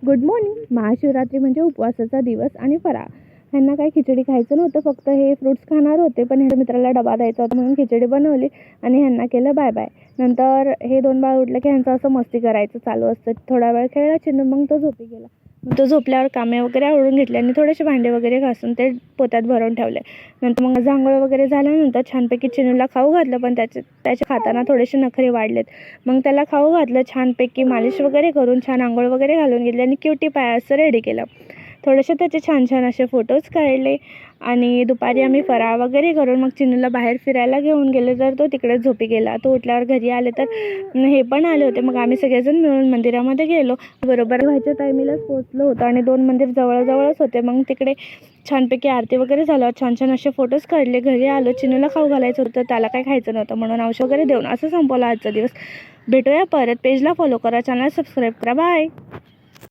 Good morning. Mahashivratri म्हणजे उपवासाचा दिवस आणि फराळ. ह्यांना काही खिचडी खायचं नव्हतं, फक्त हे फ्रुट्स खाणार होते, पण ह्यांच्या मित्राला डबा द्यायचा होता म्हणून खिचडी बनवली आणि ह्यांना केलं बाय बाय. नंतर हे दोन बाळ उठले की ह्यांचं असं मस्ती करायचं चालू असतं. थोडा वेळ खेळला चिन्नू, मग तो झोपी गेला. मग तो झोपल्यावर कामे वगैरे आवरून घेतले आणि थोडेसे भांडे वगैरे घासून ते पोत्यात भरून ठेवले. नंतर मग माझं आंघोळ वगैरे झाल्यानंतर छानपैकी चिन्नूला खाऊ घातलं, पण त्याचे खाताना थोडेसे नखरे वाढलेत. मग त्याला खाऊ घातलं, छानपैकी मालिश वगैरे करून छान आंघोळ वगैरे घालून घेतली आणि क्युटी पाय असं रेडी केलं. थोडेसे त्याचे छान छान असे फोटोज काढले आणि दुपारी आम्ही फराळ वगैरे करून मग चिन्नूला बाहेर फिरायला घेऊन गेले, तर तो तिकडे झोपी गेला. तो उठल्यावर घरी आले तर हे पण आले होते. मग आम्ही सगळेजण मिळून मंदिरामध्ये गेलो. बरोबर व्हायच्या टायमिलाच पोहोचलो होतो आणि 2 मंदिर जवळजवळच होते. मग तिकडे छानपैकी आरती वगैरे झालं, छान छान असे फोटोज काढले. घरी आलो, चिन्नूला खाऊ घालायचं होतं, त्याला काही खायचं नव्हतं म्हणून औषध वगैरे देऊन असं संपवला आजचा दिवस. भेटूया परत. पेजला फॉलो करा, चॅनल सबस्क्राईब करा. बाय.